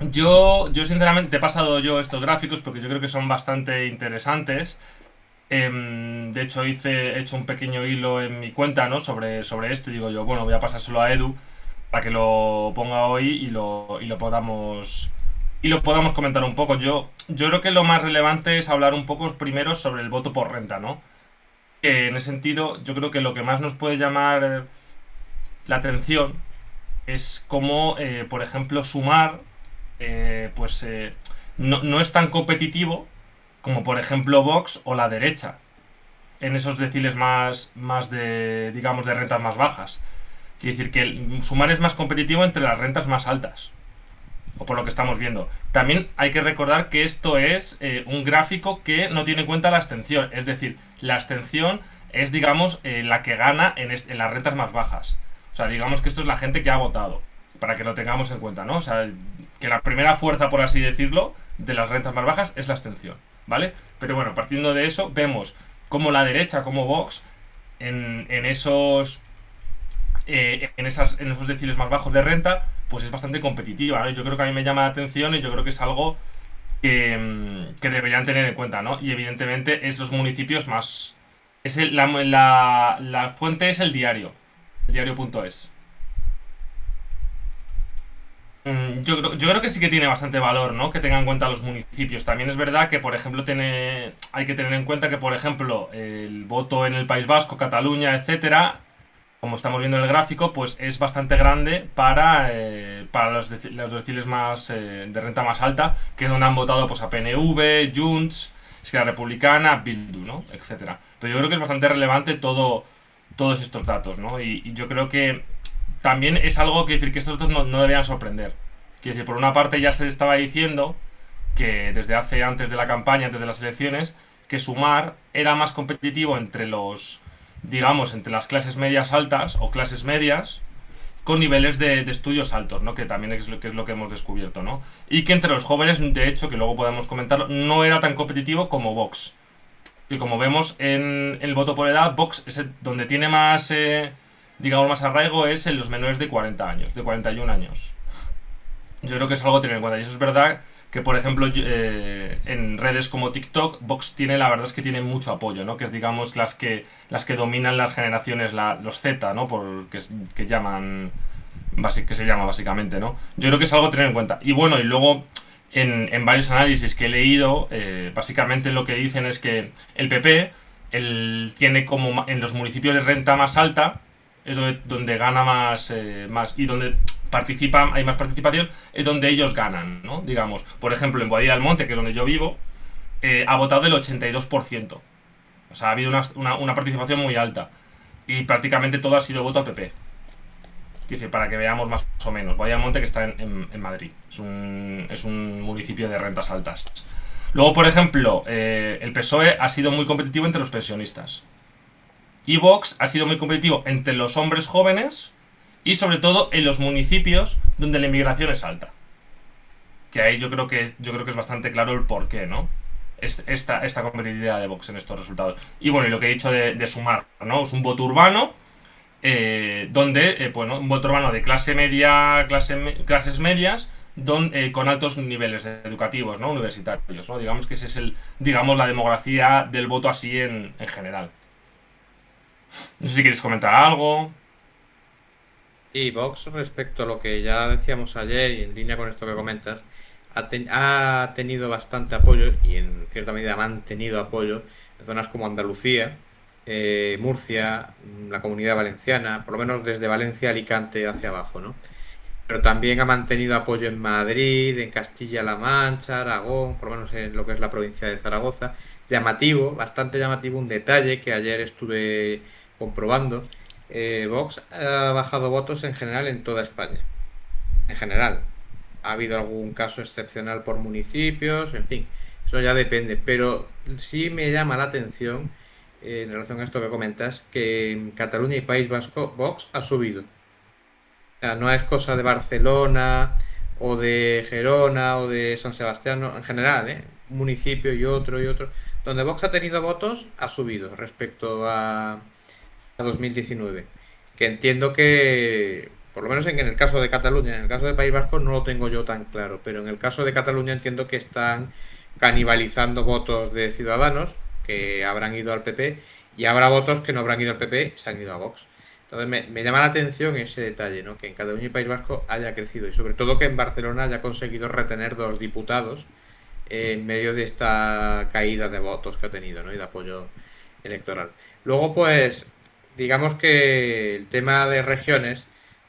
Yo sinceramente te he pasado yo estos gráficos porque yo creo que son bastante interesantes. De hecho, he hecho un pequeño hilo en mi cuenta, ¿no? Sobre esto y digo yo, bueno, voy a pasárselo a Edu para que lo ponga hoy y lo podamos comentar un poco. Yo creo que lo más relevante es hablar un poco primero sobre el voto por renta, ¿no? Que en ese sentido, yo creo que lo que más nos puede llamar la atención es cómo, por ejemplo, sumar, pues no es tan competitivo como, por ejemplo, Vox o la derecha en esos deciles más de, digamos, de rentas más bajas. Quiere decir que el sumar es más competitivo entre las rentas más altas, o por lo que estamos viendo. También hay que recordar que esto es un gráfico que no tiene en cuenta la abstención, es decir, la abstención es, digamos, la que gana en las rentas más bajas. O sea, digamos que esto es la gente que ha votado, para que lo tengamos en cuenta, ¿no? O sea, que la primera fuerza, por así decirlo, de las rentas más bajas es la abstención, ¿vale? Pero bueno, partiendo de eso, vemos como la derecha, como Vox, en esos en esos deciles más bajos de renta, pues es bastante competitiva, ¿no? Yo creo que a mí me llama la atención y yo creo que es algo que deberían tener en cuenta, ¿no? Y evidentemente es los municipios más... la fuente es el diario, diario.es. Yo creo que sí que tiene bastante valor, ¿no? Que tengan en cuenta los municipios. También es verdad que, por ejemplo, hay que tener en cuenta que, por ejemplo, el voto en el País Vasco, Cataluña, etcétera, como estamos viendo en el gráfico, pues es bastante grande para los deciles más de renta más alta, que es donde han votado pues, a PNV, Junts, Esquerra Republicana, Bildu, ¿no? Etcétera. Pero yo creo que es bastante relevante todos estos datos, ¿no? Y yo creo que también es algo que decir que estos datos no deberían sorprender. Quiero decir, por una parte ya se estaba diciendo que desde hace antes de la campaña, antes de las elecciones, que Sumar era más competitivo entre digamos, entre las clases medias altas o clases medias con niveles de estudios altos, ¿no? Que también es lo que hemos descubierto, ¿no? Y que entre los jóvenes, de hecho, que luego podemos comentarlo, no era tan competitivo como Vox. Y como vemos en el voto por edad, Vox es donde tiene más, digamos, más arraigo es en los menores de 40 años, de 41 años. Yo creo que es algo a tener en cuenta. Y eso es verdad que, por ejemplo, en redes como TikTok, Vox tiene, la verdad es que tiene mucho apoyo, ¿no? Que es, digamos, las que dominan las generaciones, los Z, ¿no? Que llaman, que se llama básicamente, ¿no? Yo creo que es algo a tener en cuenta. Y bueno, y luego en varios análisis que he leído, básicamente lo que dicen es que el PP tiene como en los municipios de renta más alta, es donde gana más y donde hay más participación, es donde ellos ganan, ¿no? Digamos, por ejemplo, en Boadilla del Monte, que es donde yo vivo, ha votado el 82%. O sea, ha habido una participación muy alta. Y prácticamente todo ha sido voto a PP. Quiero decir, para que veamos más o menos. Boadilla del Monte, que está en Madrid. Es un municipio de rentas altas. Luego, por ejemplo, el PSOE ha sido muy competitivo entre los pensionistas. Y Vox ha sido muy competitivo entre los hombres jóvenes y sobre todo en los municipios donde la inmigración es alta. Que ahí yo creo que es bastante claro el porqué, ¿no? Esta competitividad de Vox en estos resultados. Y bueno, y lo que he dicho de sumar, ¿no? Es un voto urbano, donde, bueno, un voto urbano de clase media, clases medias, con altos niveles educativos, ¿no? Universitarios, ¿no? Digamos que ese es digamos, la demografía del voto así en general. No sé si quieres comentar algo. Y Vox, respecto a lo que ya decíamos ayer y en línea con esto que comentas, ha tenido bastante apoyo y en cierta medida ha mantenido apoyo en zonas como Andalucía, Murcia, la Comunidad Valenciana, por lo menos desde Valencia a Alicante hacia abajo, ¿no? Pero también ha mantenido apoyo en Madrid, en Castilla-La Mancha, Aragón, por lo menos en lo que es la provincia de Zaragoza. Llamativo, bastante llamativo, un detalle que ayer estuve comprobando. Vox ha bajado votos en general en toda España. En general. Ha habido algún caso excepcional por municipios, en fin, eso ya depende. Pero sí me llama la atención, en relación a esto que comentas, que en Cataluña y País Vasco Vox ha subido. Sea, no es cosa de Barcelona o de Gerona o de San Sebastián, no, en general, ¿eh? Un municipio y otro y otro. Donde Vox ha tenido votos, ha subido respecto a 2019. Que entiendo que Por lo menos en el caso de Cataluña. En el caso de País Vasco no lo tengo yo tan claro, pero en el caso de Cataluña entiendo que están canibalizando votos de Ciudadanos que habrán ido al PP y habrá votos que no habrán ido al PP y se han ido a Vox. Entonces me llama la atención ese detalle, ¿no? Que en Cataluña y País Vasco haya crecido y sobre todo que en Barcelona haya conseguido retener 2 diputados en medio de esta caída de votos que ha tenido, ¿no? Y de apoyo electoral. Luego, pues, digamos que el tema de regiones,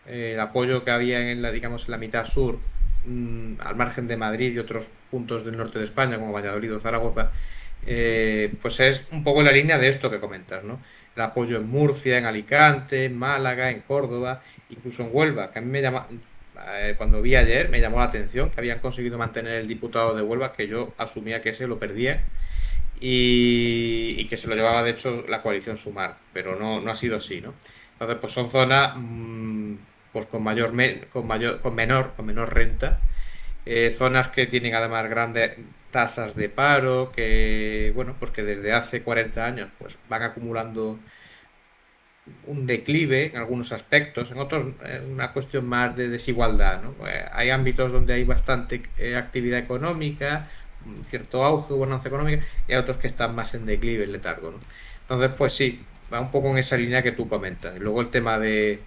el apoyo que había en la, digamos, en la mitad sur, al margen de Madrid y otros puntos del norte de España, como Valladolid o Zaragoza, pues es un poco la línea de esto que comentas, ¿no? El apoyo en Murcia, en Alicante, en Málaga, en Córdoba, incluso en Huelva, que a mí me llama, cuando vi ayer me llamó la atención que habían conseguido mantener el diputado de Huelva, que yo asumía que ese lo perdía y que se lo llevaba de hecho la coalición Sumar, pero no ha sido así, ¿no? Entonces, pues son zonas pues con menor renta, zonas que tienen además grandes tasas de paro, que bueno, pues que desde hace 40 años pues van acumulando un declive en algunos aspectos, en otros una cuestión más de desigualdad, ¿no? Hay ámbitos donde hay bastante actividad económica, un cierto auge, bonanza económica, y hay otros que están más en declive, en letargo, ¿no? Entonces, pues sí, va un poco en esa línea que tú comentas. Y luego el tema de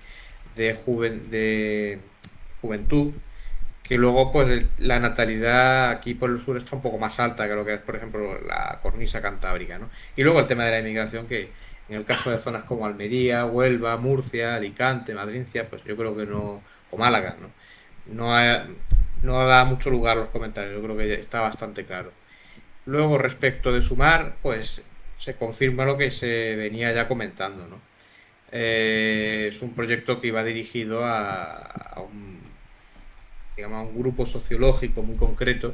juventud, que luego pues la natalidad aquí por el sur está un poco más alta que lo que es, por ejemplo, la cornisa cantábrica, ¿no? Y luego el tema de la inmigración, que en el caso de zonas como Almería, Huelva, Murcia, Alicante, Madrincia, pues yo creo que no, o Málaga, ¿no? No, no da mucho lugar a los comentarios, yo creo que está bastante claro. Luego, respecto de Sumar, pues se confirma lo que se venía ya comentando, ¿no? Es un proyecto que iba dirigido a un, digamos, a un grupo sociológico muy concreto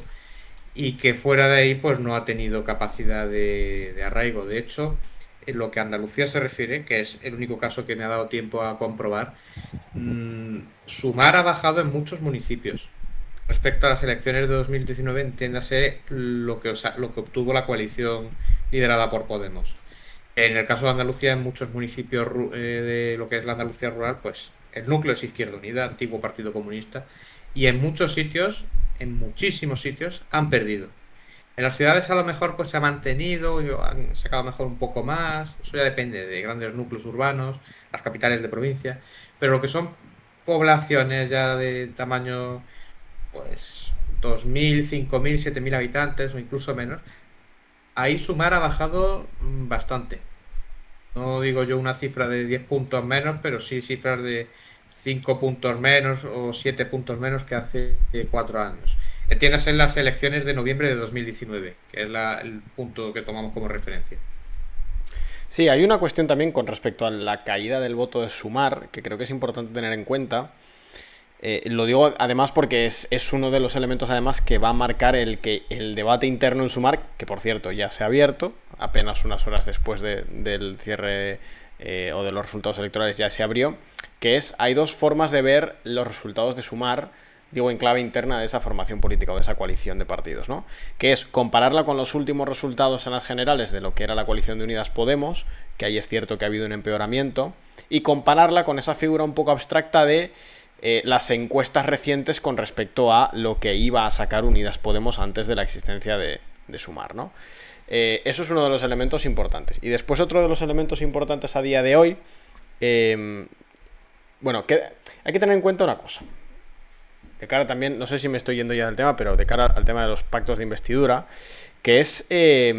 y que fuera de ahí pues no ha tenido capacidad de arraigo. De hecho, en lo que a Andalucía se refiere, que es el único caso que me ha dado tiempo a comprobar, Sumar ha bajado en muchos municipios. Respecto a las elecciones de 2019, entiéndase lo que obtuvo la coalición liderada por Podemos. En el caso de Andalucía, en muchos municipios de lo que es la Andalucía rural, pues el núcleo es Izquierda Unida, antiguo Partido Comunista, y en muchos sitios, en muchísimos sitios, han perdido. En las ciudades a lo mejor pues se ha mantenido, han sacado mejor un poco más, eso ya depende de grandes núcleos urbanos, las capitales de provincia, pero lo que son poblaciones ya de tamaño pues 2.000, 5.000, 7.000 habitantes o incluso menos, ahí Sumar ha bajado bastante. No digo yo una cifra de 10 puntos menos, pero sí cifras de 5 puntos menos o 7 puntos menos que hace 4 años. Entiendas en las elecciones de noviembre de 2019, que es el punto que tomamos como referencia. Sí, hay una cuestión también con respecto a la caída del voto de Sumar, que creo que es importante tener en cuenta. Lo digo además porque es uno de los elementos además que va a marcar el debate interno en Sumar, que por cierto ya se ha abierto, apenas unas horas después del cierre o de los resultados electorales ya se abrió, que hay dos formas de ver los resultados de Sumar, digo en clave interna de esa formación política o de esa coalición de partidos, ¿no? Que es compararla con los últimos resultados en las generales de lo que era la coalición de Unidas Podemos, que ahí es cierto que ha habido un empeoramiento, y compararla con esa figura un poco abstracta de las encuestas recientes con respecto a lo que iba a sacar Unidas Podemos antes de la existencia de Sumar, ¿no? Eso es uno de los elementos importantes. Y después otro de los elementos importantes a día de hoy, bueno, que hay que tener en cuenta una cosa. De cara también, no sé si me estoy yendo ya del tema, pero de cara al tema de los pactos de investidura, que es que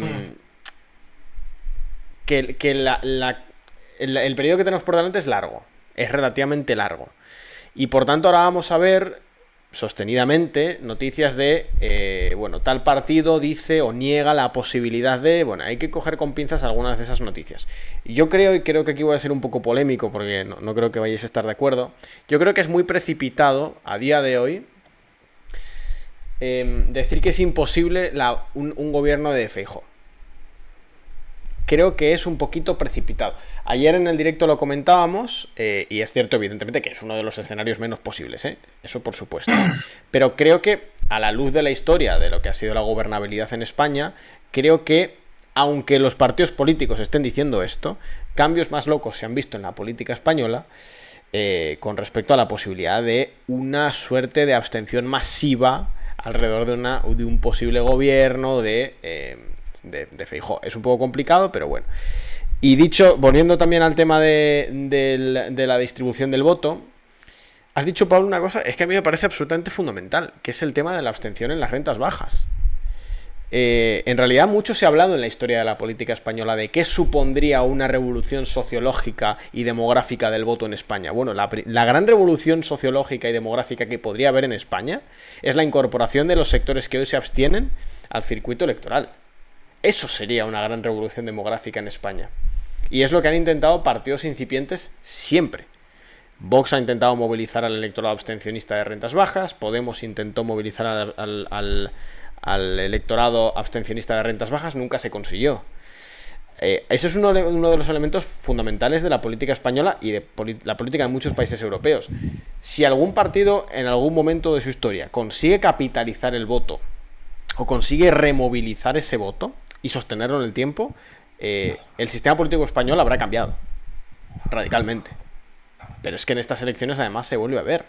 el periodo que tenemos por delante es largo, es relativamente largo. Y por tanto ahora vamos a ver sostenidamente noticias de, bueno, tal partido dice o niega la posibilidad de, bueno, hay que coger con pinzas algunas de esas noticias. Y yo creo que aquí voy a ser un poco polémico porque no creo que vayáis a estar de acuerdo. Yo creo que es muy precipitado a día de hoy decir que es imposible un gobierno de Feijóo. Creo que es un poquito precipitado. Ayer en el directo lo comentábamos, y es cierto, evidentemente, que es uno de los escenarios menos posibles, eso por supuesto. Pero creo que, a la luz de la historia de lo que ha sido la gobernabilidad en España, creo que, aunque los partidos políticos estén diciendo esto, cambios más locos se han visto en la política española, con respecto a la posibilidad de una suerte de abstención masiva alrededor de un posible gobierno de Feijóo. Es un poco complicado, pero bueno. Y volviendo también al tema de la distribución del voto, has dicho, Pablo, una cosa, es que a mí me parece absolutamente fundamental, que es el tema de la abstención en las rentas bajas. En realidad mucho se ha hablado en la historia de la política española de qué supondría una revolución sociológica y demográfica del voto en España. Bueno, la gran revolución sociológica y demográfica que podría haber en España es la incorporación de los sectores que hoy se abstienen al circuito electoral. Eso sería una gran revolución demográfica en España. Y es lo que han intentado partidos incipientes siempre. Vox ha intentado movilizar al electorado abstencionista de rentas bajas, Podemos intentó movilizar al electorado abstencionista de rentas bajas, nunca se consiguió. Ese es uno de los elementos fundamentales de la política española y de la política de muchos países europeos. Si algún partido en algún momento de su historia consigue capitalizar el voto o consigue removilizar ese voto y sostenerlo en el tiempo, el sistema político español habrá cambiado radicalmente. Pero es que en estas elecciones además se vuelve a ver.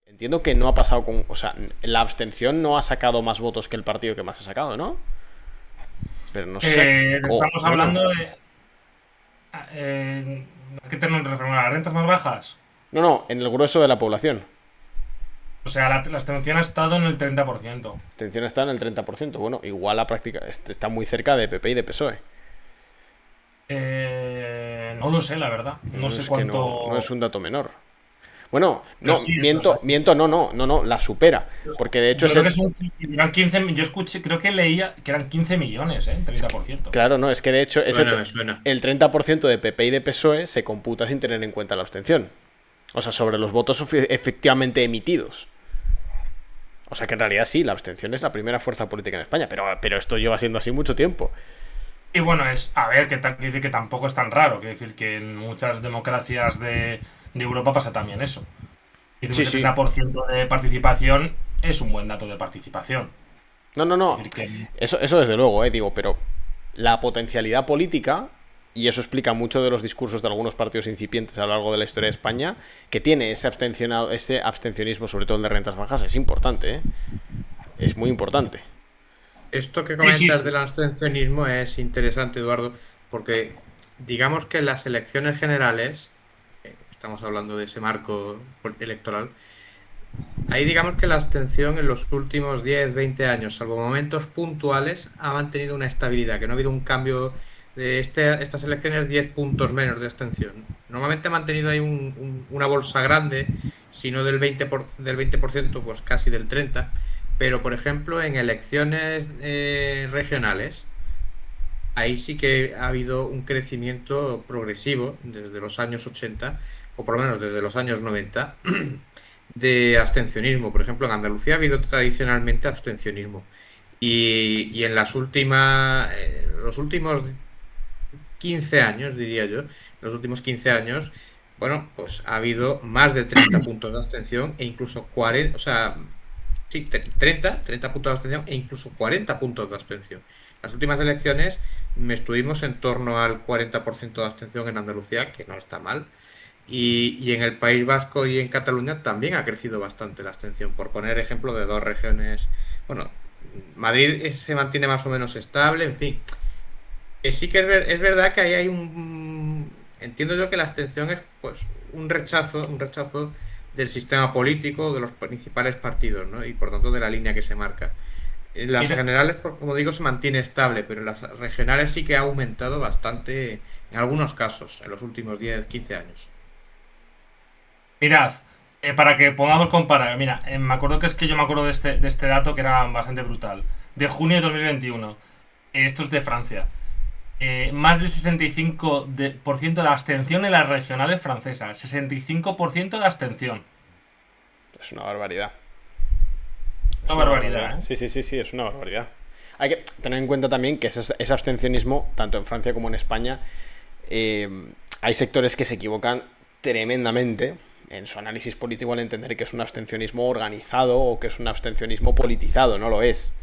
Entiendo que no ha pasado con... O sea, la abstención no ha sacado más votos que el partido que más ha sacado, ¿no? Pero no sé. Estamos hablando de... ¿A qué te nos referimos? ¿A las rentas más bajas? No, en el grueso de la población. O sea, la abstención ha estado en el 30%. La abstención está en el 30%. Bueno, igual la práctica está muy cerca de PP y de PSOE. No lo sé, la verdad. No sé cuánto... No es un dato menor. Bueno, no, sí, miento, no, la supera. Porque de hecho creo que eran 15, yo escuché, creo que leía que eran 15 millones, 30%. Claro, no, es que de hecho suena. El 30% de PP y de PSOE se computa sin tener en cuenta la abstención. O sea, sobre los votos efectivamente emitidos. O sea que en realidad sí, la abstención es la primera fuerza política en España, pero esto lleva siendo así mucho tiempo. Y bueno, que tampoco es tan raro, quiere decir que en muchas democracias de Europa pasa también eso. Y un 70% de participación es un buen dato de participación. No. Eso desde luego, digo, pero la potencialidad política, y eso explica mucho de los discursos de algunos partidos incipientes a lo largo de la historia de España, que tiene ese abstencionismo, sobre todo el de rentas bajas, es importante, es muy importante. Esto que comentas del abstencionismo es interesante, Eduardo, porque digamos que en las elecciones generales, estamos hablando de ese marco electoral, ahí digamos que la abstención en los últimos 10, 20 años, salvo momentos puntuales, ha mantenido una estabilidad, que no ha habido un cambio de estas elecciones 10 puntos menos de abstención. Normalmente ha mantenido ahí una bolsa grande, si no del 20%, pues casi del 30%. Pero, por ejemplo, en elecciones regionales, ahí sí que ha habido un crecimiento progresivo desde los años 80, o por lo menos desde los años 90, de abstencionismo. Por ejemplo, en Andalucía ha habido tradicionalmente abstencionismo. Y en los últimos 15 años, diría yo, bueno, pues ha habido más de 30 puntos de abstención e incluso 40, o sea... Sí, 30 puntos de abstención e incluso 40 puntos de abstención. Las últimas elecciones estuvimos en torno al 40% de abstención en Andalucía, que no está mal. Y en el País Vasco y en Cataluña también ha crecido bastante la abstención, por poner ejemplo de dos regiones. Bueno, Madrid se mantiene más o menos estable, en fin. Sí que es verdad que ahí hay entiendo yo que la abstención es pues un rechazo del sistema político, de los principales partidos, ¿no? Y por tanto de la línea que se marca. En las generales, como digo, se mantiene estable, pero en las regionales sí que ha aumentado bastante en algunos casos en los últimos 10, 15 años. Mirad, para que podamos comparar, mira, me acuerdo yo me acuerdo de este dato que era bastante brutal. De junio de 2021, esto es de Francia. Más del 65% de abstención en las regionales francesas. 65% de abstención. Es una barbaridad. Una barbaridad, ¿eh? Sí, es una barbaridad. Hay que tener en cuenta también que ese abstencionismo, tanto en Francia como en España, hay sectores que se equivocan tremendamente en su análisis político al entender que es un abstencionismo organizado o que es un abstencionismo politizado. No lo es.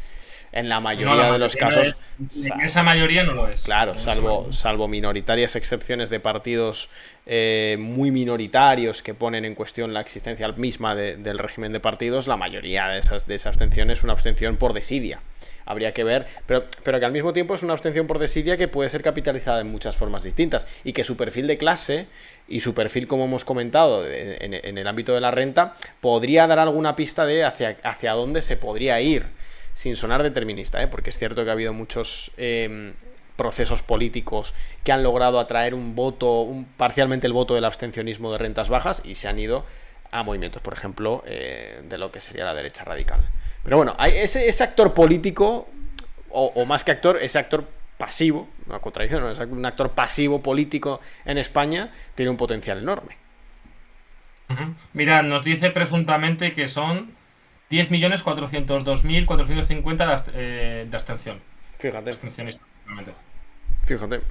en la No, mayoría de los casos, en esa mayoría no lo es. claro, En esa mayoría. salvo minoritarias excepciones de partidos muy minoritarios que ponen en cuestión la existencia misma del régimen de partidos, la mayoría de esa abstención es una abstención por desidia. Habría que ver, pero que al mismo tiempo es una abstención por desidia que puede ser capitalizada en muchas formas distintas y que su perfil de clase y su perfil, como hemos comentado, en el ámbito de la renta, podría dar alguna pista de hacia dónde se podría ir, sin sonar determinista, porque es cierto que ha habido muchos procesos políticos que han logrado atraer un voto, parcialmente el voto del abstencionismo de rentas bajas y se han ido a movimientos, por ejemplo, de lo que sería la derecha radical. Pero bueno, hay ese actor político, o más que actor, ese actor pasivo, una contradicción, ¿no? Un actor pasivo político en España tiene un potencial enorme. Mira, nos dice presuntamente que son 10.402.450 de abstención. Fíjate. Abstencionistas, realmente. Fíjate.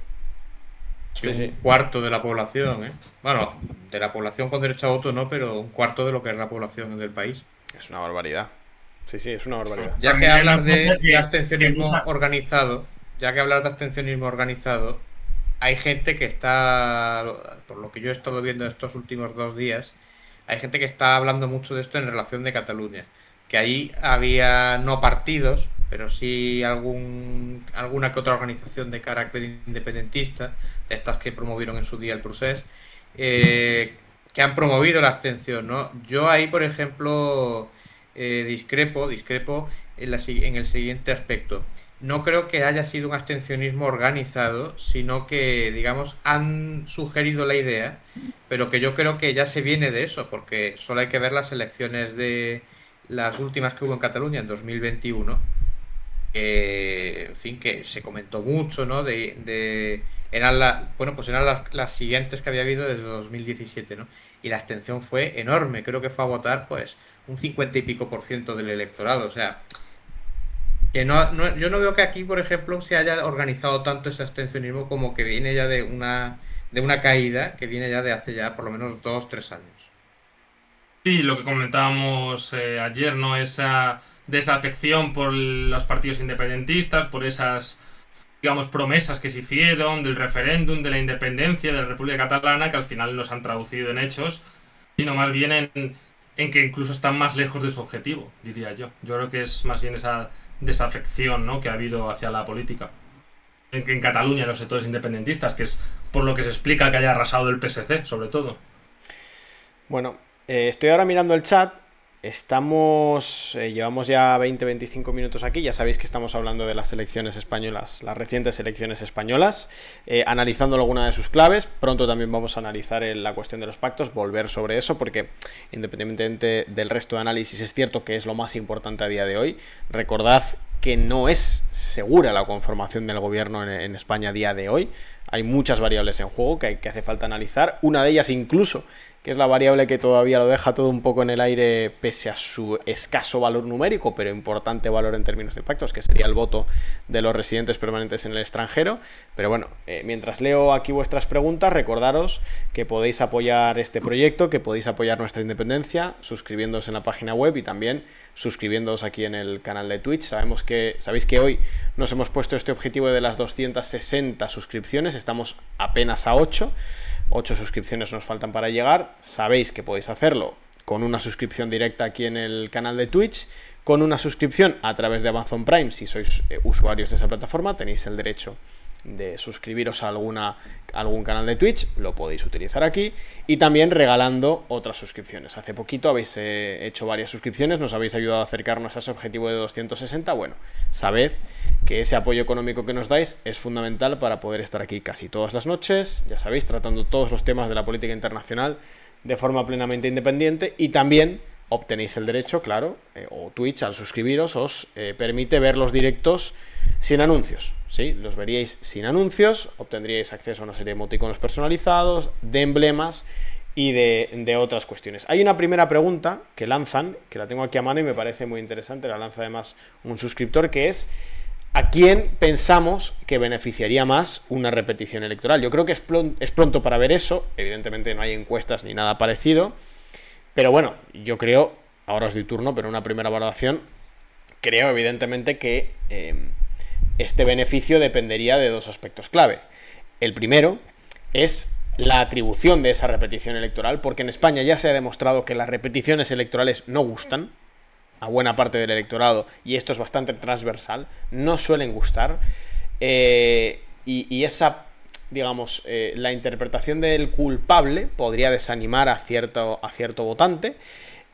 Sí, un cuarto de la población, ¿eh? Bueno, de la población con derecho a voto no, pero un cuarto de lo que es la población del país. Es una barbaridad. Sí, es una barbaridad. Ya que También hablas de que abstencionismo organizado, hay gente que está, por lo que yo he estado viendo estos últimos 2 días, hay gente que está hablando mucho de esto en relación de Cataluña. Que ahí había no partidos, pero sí alguna que otra organización de carácter independentista, de estas que promovieron en su día el procés, que han promovido la abstención, ¿no? Yo ahí, por ejemplo, discrepo en el siguiente aspecto. No creo que haya sido un abstencionismo organizado, sino que, digamos, han sugerido la idea, pero que yo creo que ya se viene de eso, porque solo hay que ver las elecciones de las últimas que hubo en Cataluña en 2021, en fin, que se comentó mucho, ¿no? Eran las siguientes que había habido desde 2017, ¿no? Y la abstención fue enorme, creo que fue a votar, pues, un 50 y pico por ciento del electorado, o sea, que yo no veo que aquí, por ejemplo, se haya organizado tanto ese abstencionismo como que viene ya de una caída que viene ya de hace ya por lo menos 2-3 años. Sí, lo que comentábamos ayer, ¿no? Esa desafección por los partidos independentistas, por esas, digamos, promesas que se hicieron del referéndum, de la independencia de la República Catalana, que al final no se han traducido en hechos, sino más bien en que incluso están más lejos de su objetivo, diría yo. Yo creo que es más bien esa desafección, ¿no?, que ha habido hacia la política. En Cataluña, en los sectores independentistas, que es por lo que se explica que haya arrasado el PSC, sobre todo. Bueno, estoy ahora mirando el chat. Llevamos ya 20-25 minutos aquí. Ya sabéis que estamos hablando de las elecciones españolas, las recientes elecciones españolas, analizando alguna de sus claves. Pronto también vamos a analizar la cuestión de los pactos, volver sobre eso, porque independientemente del resto de análisis, es cierto que es lo más importante a día de hoy. Recordad que no es segura la conformación del gobierno en España a día de hoy. Hay muchas variables en juego que hace falta analizar. Una de ellas incluso, que es la variable que todavía lo deja todo un poco en el aire pese a su escaso valor numérico, pero importante valor en términos de pactos, que sería el voto de los residentes permanentes en el extranjero. Pero bueno, mientras leo aquí vuestras preguntas, recordaros que podéis apoyar este proyecto, que podéis apoyar nuestra independencia, suscribiéndoos en la página web y también suscribiéndoos aquí en el canal de Twitch. Sabéis que hoy nos hemos puesto este objetivo de las 260 suscripciones, estamos apenas a 8 suscripciones nos faltan para llegar. Sabéis que podéis hacerlo con una suscripción directa aquí en el canal de Twitch, con una suscripción a través de Amazon Prime. Si sois usuarios de esa plataforma, tenéis el derecho de suscribiros a algún canal de Twitch, lo podéis utilizar aquí, y también regalando otras suscripciones. Hace poquito habéis hecho varias suscripciones, nos habéis ayudado a acercarnos a ese objetivo de 260. Bueno, sabed que ese apoyo económico que nos dais es fundamental para poder estar aquí casi todas las noches, ya sabéis, tratando todos los temas de la política internacional de forma plenamente independiente, y también obtenéis el derecho, claro, o Twitch al suscribiros os permite ver los directos sin anuncios, ¿sí? Los veríais sin anuncios, obtendríais acceso a una serie de emoticonos personalizados, de emblemas y de otras cuestiones. Hay una primera pregunta que lanzan, que la tengo aquí a mano y me parece muy interesante, la lanza además un suscriptor, que es: ¿a quién pensamos que beneficiaría más una repetición electoral? Yo creo que es pronto para ver eso, evidentemente no hay encuestas ni nada parecido, pero bueno, yo creo, ahora os doy turno, pero una primera valoración, creo, evidentemente, que este beneficio dependería de dos aspectos clave. El primero es la atribución de esa repetición electoral, porque en España ya se ha demostrado que las repeticiones electorales no gustan a buena parte del electorado, y esto es bastante transversal, no suelen gustar, y esa, digamos, la interpretación del culpable podría desanimar a cierto votante.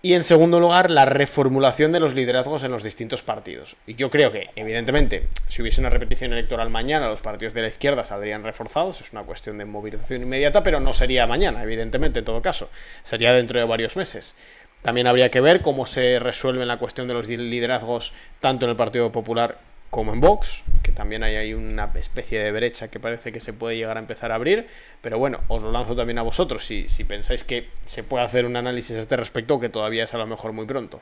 Y en segundo lugar, la reformulación de los liderazgos en los distintos partidos. Y yo creo que, evidentemente, si hubiese una repetición electoral mañana, los partidos de la izquierda saldrían reforzados. Es una cuestión de movilización inmediata, pero no sería mañana, evidentemente, en todo caso. Sería dentro de varios meses. También habría que ver cómo se resuelve la cuestión de los liderazgos tanto en el Partido Popular como en Vox, que también hay ahí una especie de brecha que parece que se puede llegar a empezar a abrir, pero bueno, os lo lanzo también a vosotros, si pensáis que se puede hacer un análisis a este respecto, que todavía es a lo mejor muy pronto.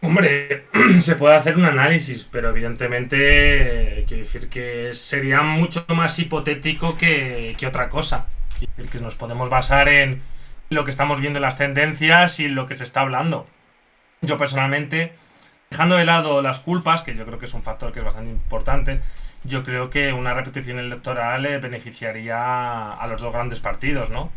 Hombre, se puede hacer un análisis, pero evidentemente quiero decir que sería mucho más hipotético que otra cosa. Quiero decir que nos podemos basar en lo que estamos viendo en las tendencias y en lo que se está hablando. Yo personalmente, dejando de lado las culpas, que yo creo que es un factor que es bastante importante, yo creo que una repetición electoral beneficiaría a los dos grandes partidos, ¿no?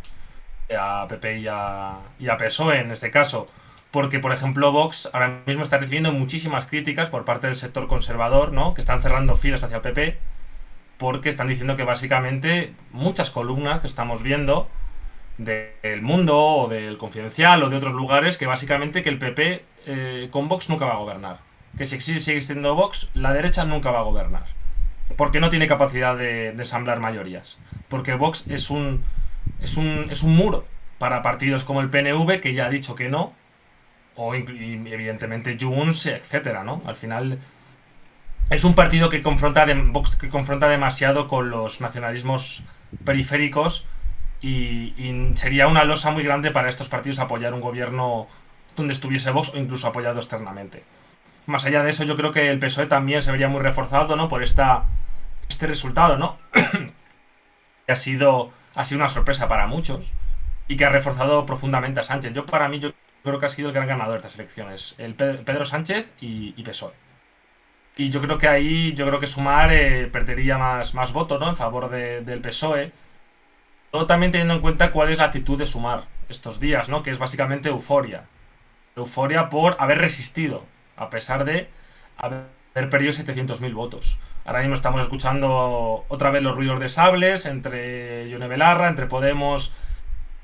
A PP y a PSOE en este caso. Porque, por ejemplo, Vox ahora mismo está recibiendo muchísimas críticas por parte del sector conservador, ¿no? Que están cerrando filas hacia el PP, porque están diciendo que básicamente muchas columnas que estamos viendo del Mundo o del Confidencial o de otros lugares, que básicamente que el PP con Vox nunca va a gobernar. Que si sigue siendo Vox, la derecha nunca va a gobernar. Porque no tiene capacidad de ensamblar mayorías. Porque Vox es un muro para partidos como el PNV, que ya ha dicho que no, o evidentemente Junts, etcétera, ¿no? Al final es un partido que Vox que confronta demasiado con los nacionalismos periféricos, y sería una losa muy grande para estos partidos apoyar un gobierno donde estuviese Vox o incluso apoyado externamente. Más allá de eso, yo creo que el PSOE también se vería muy reforzado, ¿no? Por este resultado, ¿no? que ha sido una sorpresa para muchos y que ha reforzado profundamente a Sánchez. Yo creo que ha sido el gran ganador de estas elecciones, el Pedro Sánchez y PSOE. Y yo creo que Sumar perdería más votos, ¿no? En favor del PSOE. Todo también teniendo en cuenta cuál es la actitud de Sumar estos días, ¿no? Que es básicamente euforia. Euforia por haber resistido, a pesar de haber perdido 700.000 votos. Ahora mismo estamos escuchando otra vez los ruidos de sables entre Yone Belarra, entre Podemos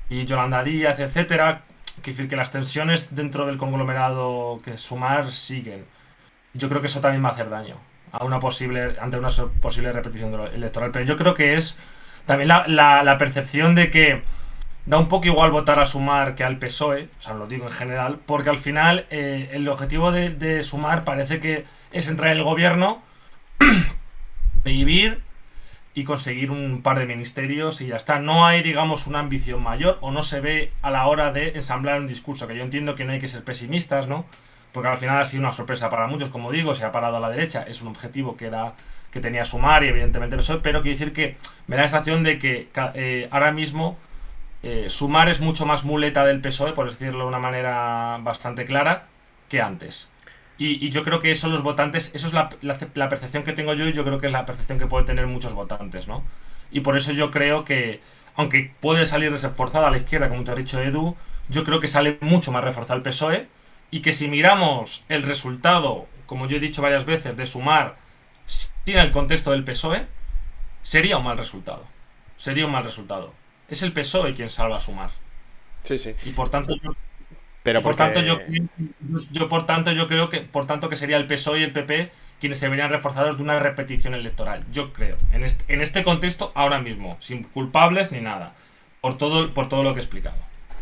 y Yolanda Díaz, etcétera. Quiere decir que las tensiones dentro del conglomerado que Sumar siguen. Yo creo que eso también va a hacer daño ante una posible repetición electoral. Pero yo creo que es también la percepción de que da un poco igual votar a Sumar que al PSOE, o sea, lo digo en general, porque al final el objetivo de Sumar parece que es entrar en el gobierno, vivir y conseguir un par de ministerios y ya está. No hay, digamos, una ambición mayor, o no se ve a la hora de ensamblar un discurso, que yo entiendo que no hay que ser pesimistas, ¿no? Porque al final ha sido una sorpresa para muchos, como digo, se ha parado a la derecha, es un objetivo que tenía Sumar y evidentemente PSOE, pero quiero decir que me da la sensación de que ahora mismo Sumar es mucho más muleta del PSOE, por decirlo de una manera bastante clara, que antes. Y yo creo que eso los votantes, eso es la percepción que tengo yo, y yo creo que es la percepción que pueden tener muchos votantes, ¿no? Y por eso yo creo que, aunque puede salir reforzada a la izquierda, como te ha dicho Edu, yo creo que sale mucho más reforzado el PSOE, y que si miramos el resultado, como yo he dicho varias veces, de Sumar sin el contexto del PSOE, sería un mal resultado. Sería un mal resultado. Es el PSOE quien salva a Sumar. Sí, sí. Y por tanto, yo creo que sería el PSOE y el PP quienes se verían reforzados de una repetición electoral. Yo creo. En este contexto, ahora mismo, sin culpables ni nada. Por todo lo que he explicado.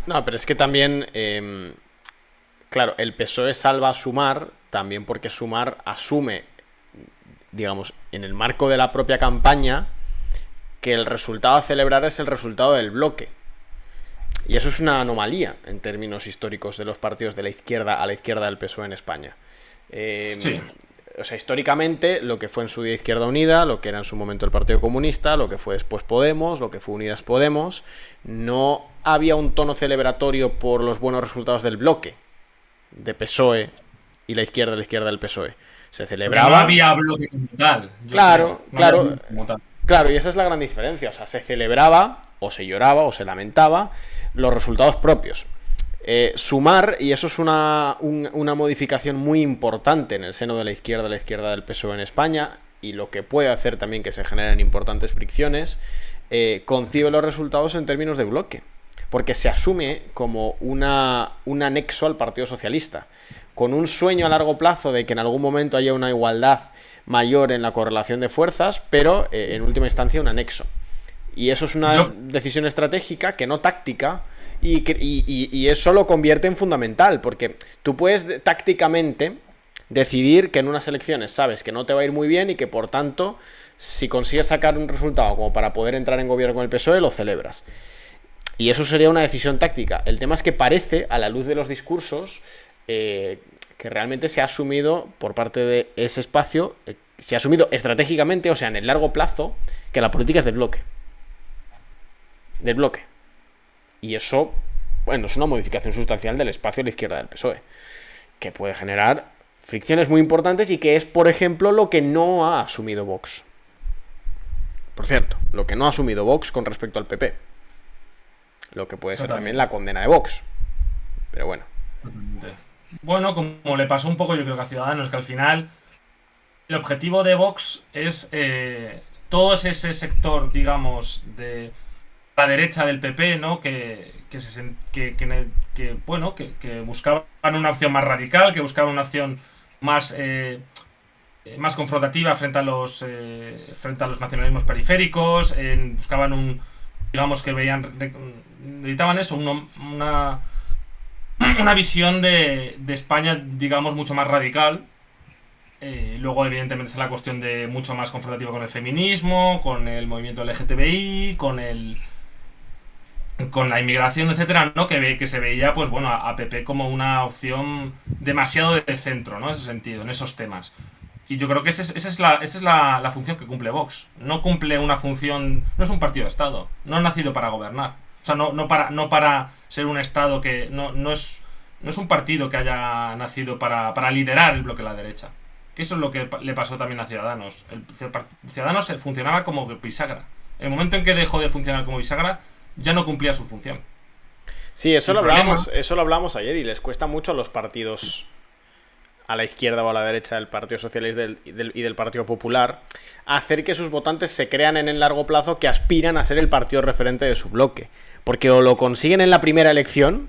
No, pero es que también, claro, el PSOE salva a Sumar también porque Sumar asume, digamos, en el marco de la propia campaña, que el resultado a celebrar es el resultado del bloque. Y eso es una anomalía en términos históricos de los partidos de la izquierda a la izquierda del PSOE en España. Sí. O sea, históricamente, lo que fue en su día Izquierda Unida, lo que era en su momento el Partido Comunista, lo que fue después Podemos, lo que fue Unidas Podemos, no había un tono celebratorio por los buenos resultados del bloque de PSOE y la izquierda del PSOE. Se Porque celebraba... no había bloque como tal. Claro, No había claro. bloque como tal. Claro, y esa es la gran diferencia. O sea, se celebraba, o se lloraba, o se lamentaba los resultados propios. Sumar, y eso es una modificación muy importante en el seno de la izquierda del PSOE en España, y lo que puede hacer también que se generen importantes fricciones, concibe los resultados en términos de bloque, porque se asume como un anexo al Partido Socialista, con un sueño a largo plazo de que en algún momento haya una igualdad mayor en la correlación de fuerzas, pero en última instancia un anexo. Y eso es una decisión estratégica, que no táctica, y eso lo convierte en fundamental, porque tú puedes tácticamente decidir que en unas elecciones sabes que no te va a ir muy bien y que por tanto, si consigues sacar un resultado como para poder entrar en gobierno con el PSOE, lo celebras. Y eso sería una decisión táctica. El tema es que parece, a la luz de los discursos, que realmente se ha asumido por parte de ese espacio, se ha asumido estratégicamente, o sea, en el largo plazo, que la política es del bloque. Del bloque. Y eso, bueno, es una modificación sustancial del espacio a la izquierda del PSOE, que puede generar fricciones muy importantes y que es, por ejemplo, lo que no ha asumido Vox. Por cierto, lo que no ha asumido Vox con respecto al PP. Lo que puede ser también la condena de Vox. Pero bueno. Bueno, como le pasó un poco yo creo que a Ciudadanos, que al final el objetivo de Vox es todo ese sector, digamos, de la derecha del PP, ¿no? Que buscaban una opción más radical, que buscaban una opción más confrontativa frente a los nacionalismos periféricos, buscaban digamos que necesitaban eso, una visión de España, digamos, mucho más radical. Luego, evidentemente, está la cuestión de mucho más confrontativa con el feminismo, con el movimiento LGTBI, con la inmigración, etcétera, ¿no? Que se veía, pues bueno, a PP como una opción demasiado de centro, ¿no? En ese sentido, en esos temas. Y yo creo que esa es la función que cumple Vox. No cumple una función... No es un partido de Estado. No ha nacido para gobernar. O sea, no para ser un Estado que... No es un partido que haya nacido para liderar el bloque de la derecha. Que eso es lo que le pasó también a Ciudadanos. Ciudadanos funcionaba como bisagra. En el momento en que dejó de funcionar como bisagra, ya no cumplía su función. Sí, eso lo hablamos ayer, y les cuesta mucho a los partidos a la izquierda o a la derecha del Partido Socialista y del Partido Popular hacer que sus votantes se crean en el largo plazo que aspiran a ser el partido referente de su bloque. Porque o lo consiguen en la primera elección,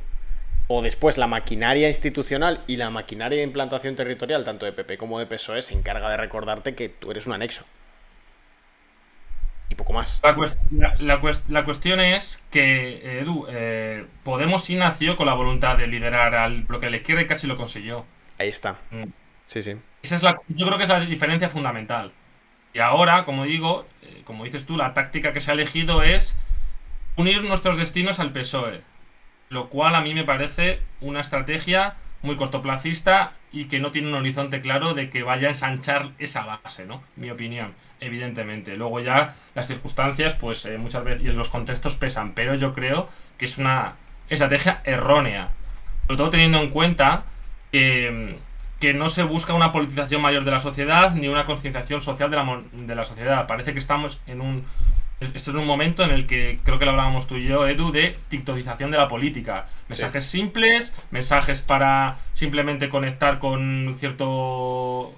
o después la maquinaria institucional y la maquinaria de implantación territorial, tanto de PP como de PSOE, se encarga de recordarte que tú eres un anexo. Y poco más. La cuestión es que, Edu, Podemos sí nació con la voluntad de liderar al bloque de la izquierda y casi lo consiguió. Ahí está. Sí, sí. Yo creo que es la diferencia fundamental. Y ahora, como digo, como dices tú, la táctica que se ha elegido es unir nuestros destinos al PSOE. Lo cual a mí me parece una estrategia muy cortoplacista y que no tiene un horizonte claro de que vaya a ensanchar esa base, ¿no? Mi opinión, evidentemente. Luego ya las circunstancias, pues muchas veces, y los contextos pesan, pero yo creo que es una estrategia errónea. Sobre todo teniendo en cuenta que no se busca una politización mayor de la sociedad ni una concienciación social de la sociedad. Parece que estamos esto es un momento en el que creo que lo hablábamos tú y yo, Edu, de tiktokización de la política. Mensajes simples, mensajes para simplemente conectar con cierto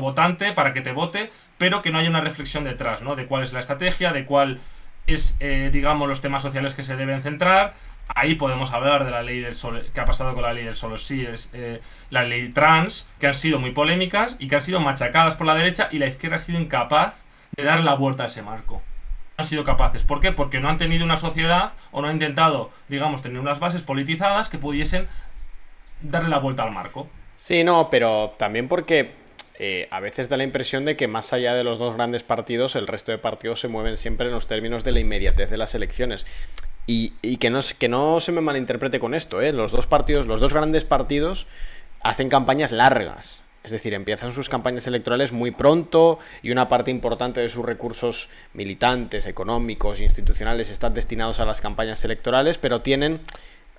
votante para que te vote, pero que no haya una reflexión detrás, ¿no? De cuál es la estrategia, de cuál es, digamos, los temas sociales que se deben centrar. Ahí podemos hablar de la ley del solo, que ha pasado con la ley del solo sí, la ley trans, que han sido muy polémicas y que han sido machacadas por la derecha, y la izquierda ha sido incapaz de dar la vuelta a ese marco. No han sido capaces. ¿Por qué? Porque no han tenido una sociedad, o no han intentado, digamos, tener unas bases politizadas que pudiesen darle la vuelta al marco. Sí, no, pero también porque a veces da la impresión de que más allá de los dos grandes partidos, el resto de partidos se mueven siempre en los términos de la inmediatez de las elecciones. Y que no se me malinterprete con esto, ¿eh? Los dos grandes partidos hacen campañas largas. Es decir, empiezan sus campañas electorales muy pronto y una parte importante de sus recursos militantes, económicos e institucionales están destinados a las campañas electorales, pero tienen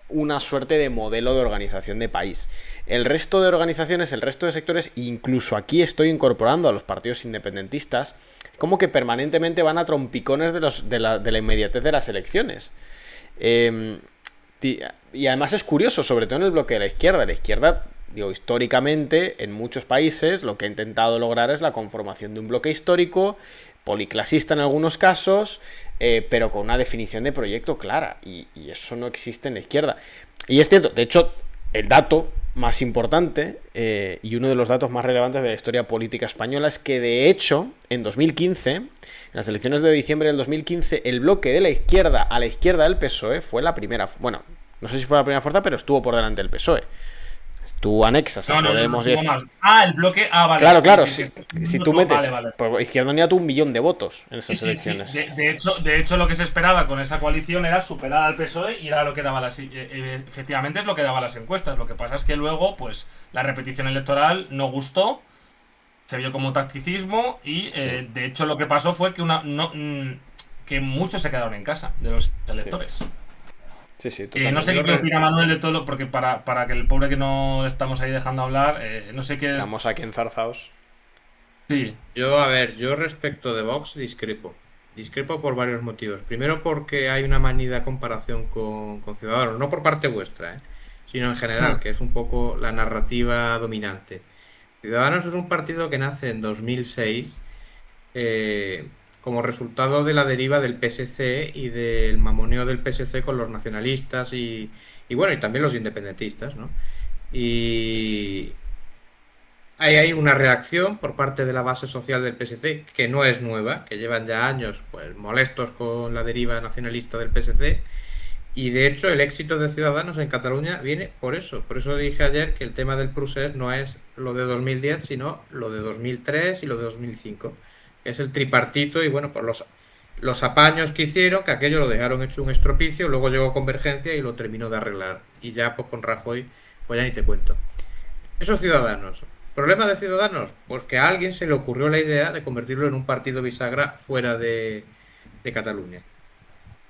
una suerte de modelo de organización de país. El resto de organizaciones, el resto de sectores, incluso aquí estoy incorporando a los partidos independentistas, como que permanentemente van a trompicones de la inmediatez de las elecciones. Y además es curioso, sobre todo en el bloque de la izquierda. La izquierda, digo, históricamente, en muchos países, lo que ha intentado lograr es la conformación de un bloque histórico, policlasista en algunos casos, pero con una definición de proyecto clara. Y eso no existe en la izquierda. Y es cierto, de hecho, el dato más importante y uno de los datos más relevantes de la historia política española es que, de hecho, en 2015, en las elecciones de diciembre del 2015, el bloque de la izquierda a la izquierda del PSOE fue la primera, bueno, no sé si fue la primera fuerza, pero estuvo por delante del PSOE. Estuvo anexas a Podemos y... el bloque... vale. Claro. Sí, si tú metes... Vale. Pues Izquierda Unida tuvo 1 millón de votos en esas elecciones. Sí. De hecho, lo que se esperaba con esa coalición era superar al PSOE y era lo que daba efectivamente es lo que daba las encuestas. Lo que pasa es que luego, pues, la repetición electoral no gustó, se vio como tacticismo y, de hecho, lo que pasó fue que que muchos se quedaron en casa de los electores. Sí, no sé qué opina Manuel de todo, porque para que el pobre que no estamos ahí dejando hablar, no sé qué es... Estamos aquí enzarzados. Sí. Yo respecto de Vox discrepo. Discrepo por varios motivos. Primero porque hay una manida comparación con Ciudadanos, no por parte vuestra, sino en general, que es un poco la narrativa dominante. Ciudadanos es un partido que nace en 2006 como resultado de la deriva del PSC y del mamoneo del PSC con los nacionalistas y bueno, y también los independentistas, ¿no? Y ahí hay una reacción por parte de la base social del PSC que no es nueva, que llevan ya años pues molestos con la deriva nacionalista del PSC, y de hecho el éxito de Ciudadanos en Cataluña viene por eso. Por eso dije ayer que el tema del procés no es lo de 2010, sino lo de 2003 y lo de 2005. Es el tripartito y bueno, pues los apaños que hicieron, que aquello lo dejaron hecho un estropicio, luego llegó Convergencia y lo terminó de arreglar. Y ya pues con Rajoy, pues ya ni te cuento. Esos Ciudadanos. ¿Problema de Ciudadanos? Pues que a alguien se le ocurrió la idea de convertirlo en un partido bisagra fuera de Cataluña.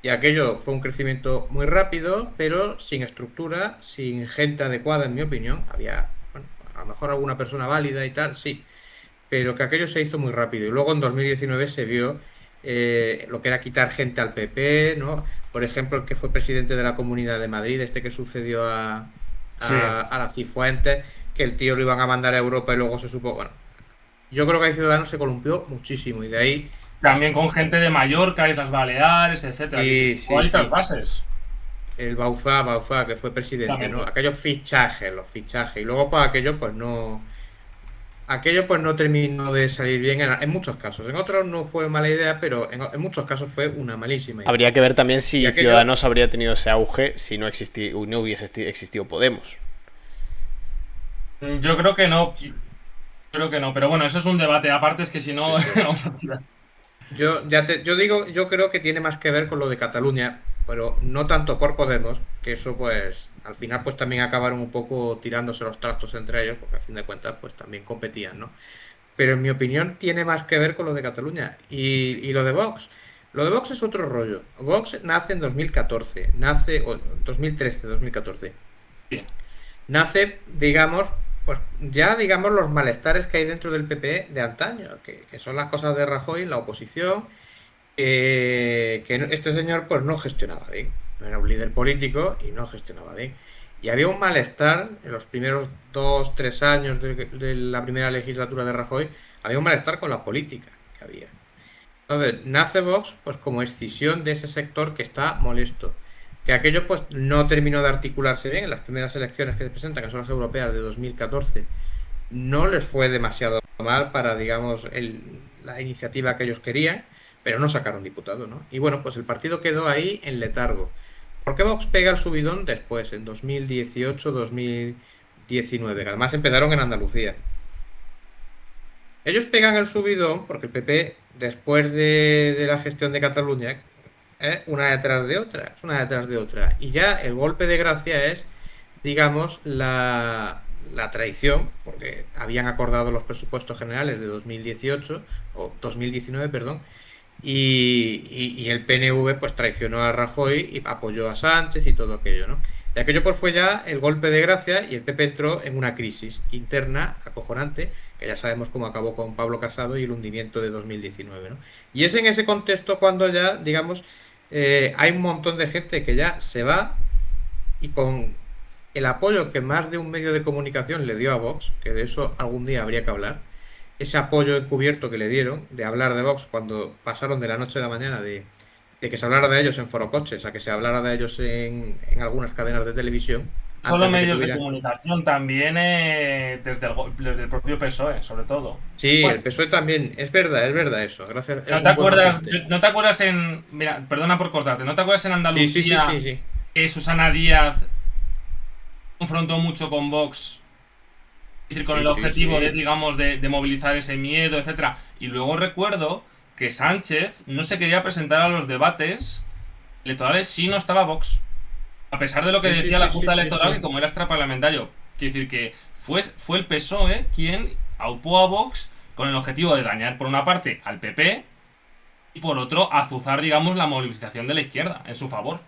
Y aquello fue un crecimiento muy rápido, pero sin estructura, sin gente adecuada, en mi opinión. Había, bueno, a lo mejor alguna persona válida y tal, sí, pero que aquello se hizo muy rápido. Y luego en 2019 se vio lo que era quitar gente al PP, ¿no? Por ejemplo, el que fue presidente de la Comunidad de Madrid, que sucedió a la Cifuentes, que el tío lo iban a mandar a Europa y luego se supo... Bueno, yo creo que ahí Ciudadanos se columpió muchísimo y de ahí... También con gente de Mallorca, Islas Baleares, etcétera. Sí, ¿Cuáles bases? El Bauzá, que fue presidente, también, ¿no? Aquellos fichajes, y luego pues aquello pues no terminó de salir bien en muchos casos. En otros no fue mala idea, pero en muchos casos fue una malísima idea. Habría que ver también si Ciudadanos habría tenido ese auge si no hubiese existido Podemos. Yo creo que no. Pero bueno, eso es un debate aparte, es que si no vamos a tirar. Yo creo que tiene más que ver con lo de Cataluña, pero no tanto por Podemos, que eso pues al final pues también acabaron un poco tirándose los trastos entre ellos, porque a fin de cuentas pues también competían, ¿no? Pero en mi opinión tiene más que ver con lo de Cataluña y lo de Vox. Lo de Vox es otro rollo. Vox nace en 2014, 2013-2014. Sí. Nace, digamos, pues ya digamos los malestares que hay dentro del PP de antaño, que son las cosas de Rajoy, la oposición, que este señor pues no gestionaba bien, no era un líder político y no gestionaba bien. Y había un malestar en los primeros 2-3 años de la primera legislatura de Rajoy, había un malestar con la política que había. Entonces nace Vox pues como escisión de ese sector que está molesto. Que aquello pues no terminó de articularse bien en las primeras elecciones que se presentan, que son las europeas de 2014. No les fue demasiado mal para, digamos, la iniciativa que ellos querían, pero no sacaron diputado, ¿no? Y bueno, pues el partido quedó ahí en letargo. ¿Por qué Vox pega el subidón después, en 2018-2019? Que además empezaron en Andalucía. Ellos pegan el subidón porque el PP, después de la gestión de Cataluña, una detrás de otra. Y ya el golpe de gracia es, digamos, la traición, porque habían acordado los presupuestos generales de 2018, o 2019, perdón, y el PNV pues traicionó a Rajoy y apoyó a Sánchez y todo aquello, ¿no? Y aquello pues fue ya el golpe de gracia y el PP entró en una crisis interna acojonante, que ya sabemos cómo acabó con Pablo Casado y el hundimiento de 2019, ¿no? Y es en ese contexto cuando ya, digamos, hay un montón de gente que ya se va y con el apoyo que más de un medio de comunicación le dio a Vox, que de eso algún día habría que hablar, ese apoyo encubierto que le dieron de hablar de Vox cuando pasaron de la noche a la mañana de que se hablara de ellos en Forocoches a que se hablara de ellos en algunas cadenas de televisión, Solo antes de que medios de tuvieran... comunicación, también desde el propio PSOE, sobre todo. Sí, Bueno, el PSOE también, es verdad eso, gracias, es ¿no te un buen acuerdas? apunte. ¿No te acuerdas en. Mira, perdona por cortarte, ¿no te acuerdas en Sí, sí, sí, sí, Andalucía sí. que Susana Díaz confrontó mucho con Vox? Es decir, con Sí, el sí, objetivo de, sí. digamos, de movilizar ese miedo, etcétera. Y luego recuerdo que Sánchez no se quería presentar a los debates electorales si no estaba Vox. A pesar de lo que Sí, sí, decía la sí, sí, Junta sí, Electoral, que sí. como era extraparlamentario. Quiere decir que fue el PSOE quien aupó a Vox con el objetivo de dañar por una parte al PP y por otro azuzar, digamos, la movilización de la izquierda en su favor.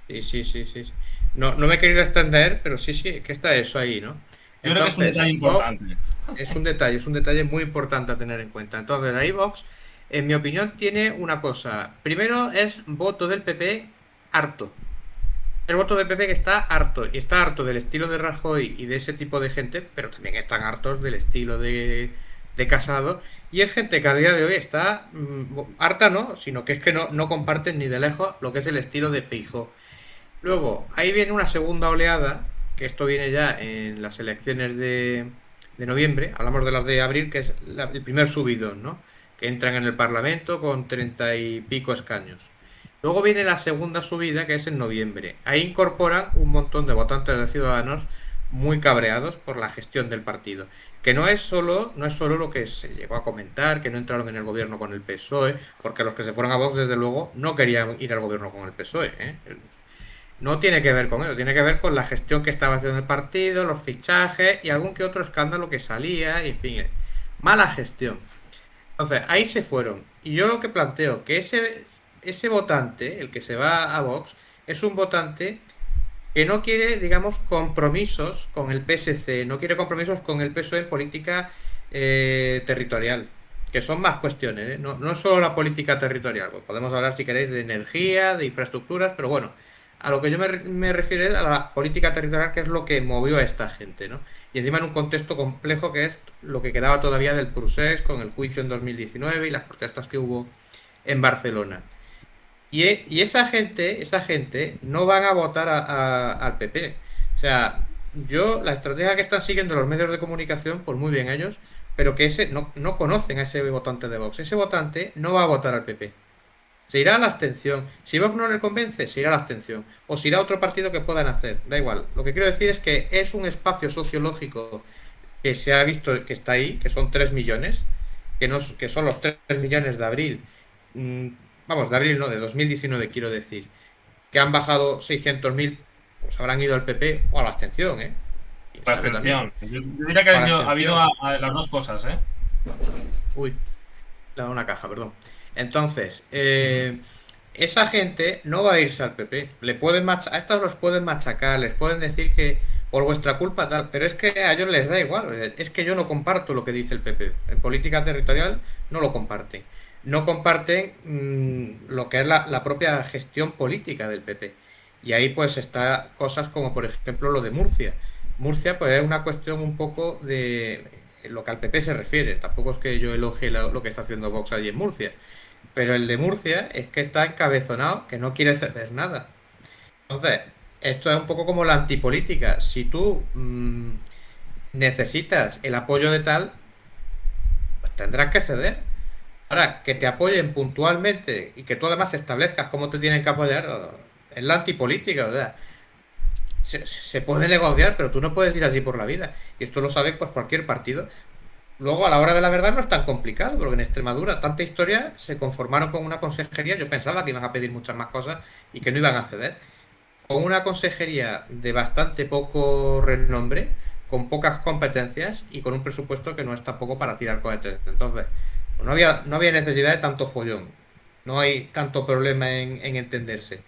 Sí, sí, sí, sí, sí. No, no me he querido extender, pero sí, sí, que está eso ahí, ¿no? Yo creo que es un Entonces, detalle Vox importante. es un detalle muy importante a tener en cuenta. Entonces, ahí Vox, en mi opinión, tiene una cosa. Primero es voto del PP harto. El voto del PP que está harto. Y está harto del estilo de Rajoy y de ese tipo de gente, pero también están hartos del estilo de Casado. Y es gente que a día de hoy está harta, no, sino que es que no comparten ni de lejos lo que es el estilo de Feijóo. Luego, ahí viene una segunda oleada, que esto viene ya en las elecciones de noviembre, hablamos de las de abril, que es el primer subidón, ¿no? Que entran en el Parlamento con 30 y pico escaños. Luego viene la segunda subida, que es en noviembre. Ahí incorporan un montón de votantes de Ciudadanos muy cabreados por la gestión del partido. Que no es solo lo que se llegó a comentar, que no entraron en el gobierno con el PSOE, porque los que se fueron a Vox, desde luego, no querían ir al gobierno con el PSOE, ¿eh? No tiene que ver con eso, tiene que ver con la gestión que estaba haciendo el partido, los fichajes y algún que otro escándalo que salía, y en fin, mala gestión. Entonces, ahí se fueron. Y yo lo que planteo, que ese votante, el que se va a Vox, es un votante que no quiere, digamos, compromisos con el PSC, no quiere compromisos con el PSOE en política territorial, que son más cuestiones, ¿eh? No solo la política territorial, pues podemos hablar, si queréis, de energía, de infraestructuras, pero bueno, a lo que yo me refiero es a la política territorial, que es lo que movió a esta gente, ¿no? Y encima en un contexto complejo que es lo que quedaba todavía del Prusés, con el juicio en 2019 y las protestas que hubo en Barcelona. Y esa gente no van a votar al PP. O sea, la estrategia que están siguiendo los medios de comunicación, pues muy bien ellos, pero que no conocen a ese votante de Vox. Ese votante no va a votar al PP. Se irá a la abstención. Si Vox no le convence, se irá a la abstención. O se irá a otro partido que puedan hacer. Da igual. Lo que quiero decir es que es un espacio sociológico que se ha visto que está ahí, que son 3 millones, que son los 3 millones de abril. Mm, Vamos, de abril no, de 2019 quiero decir. Que han bajado 600.000, pues habrán ido al PP o a la abstención, ¿eh? Quién La sabe también. abstención. Yo diría que O a la ha habido abstención. las dos cosas, ¿eh? Uy, le he dado una caja, perdón. Entonces, esa gente no va a irse al PP. A estos los pueden machacar, les pueden decir que por vuestra culpa tal, pero es que a ellos les da igual. Es que yo no comparto lo que dice el PP. En política territorial no lo comparten. No comparten lo que es la propia gestión política del PP. Y ahí pues está cosas como por ejemplo lo de Murcia. Murcia pues es una cuestión un poco de lo que al PP se refiere. Tampoco es que yo elogie lo que está haciendo Vox allí en Murcia. Pero el de Murcia es que está encabezonado, que no quiere ceder nada. Entonces, esto es un poco como la antipolítica. Si tú necesitas el apoyo de tal, pues tendrás que ceder. Ahora, que te apoyen puntualmente y que tú además establezcas cómo te tienen que apoyar, es la antipolítica. O sea, se puede negociar, pero tú no puedes ir así por la vida. Y esto lo sabe pues cualquier partido. Luego, a la hora de la verdad, no es tan complicado, porque en Extremadura, tanta historia, se conformaron con una consejería. Yo pensaba que iban a pedir muchas más cosas y que no iban a ceder. Con una consejería de bastante poco renombre, con pocas competencias y con un presupuesto que no es tampoco para tirar cohetes. Entonces, pues no había necesidad de tanto follón. No hay tanto problema en entenderse.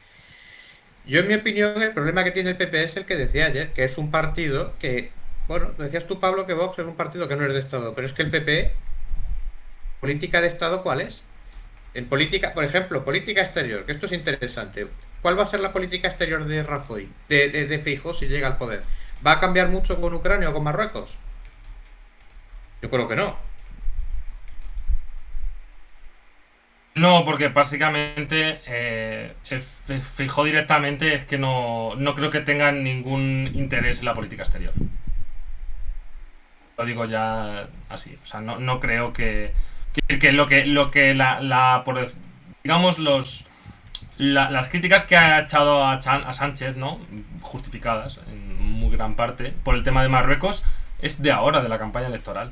Yo, en mi opinión, el problema que tiene el PP es el que decía ayer, que es un partido que, bueno, decías tú, Pablo, que Vox es un partido que no es de Estado, pero es que el PP, política de Estado, ¿cuál es? En política, por ejemplo, política exterior, que esto es interesante. ¿Cuál va a ser la política exterior de Rajoy, de Feijóo, si llega al poder? ¿Va a cambiar mucho con Ucrania o con Marruecos? Yo creo que no. No, porque básicamente Feijóo directamente es que no creo que tengan ningún interés en la política exterior. Lo digo ya así. O sea, no creo que lo que digamos las críticas que ha echado a Sánchez, ¿no? Justificadas en muy gran parte por el tema de Marruecos, es de ahora, de la campaña electoral.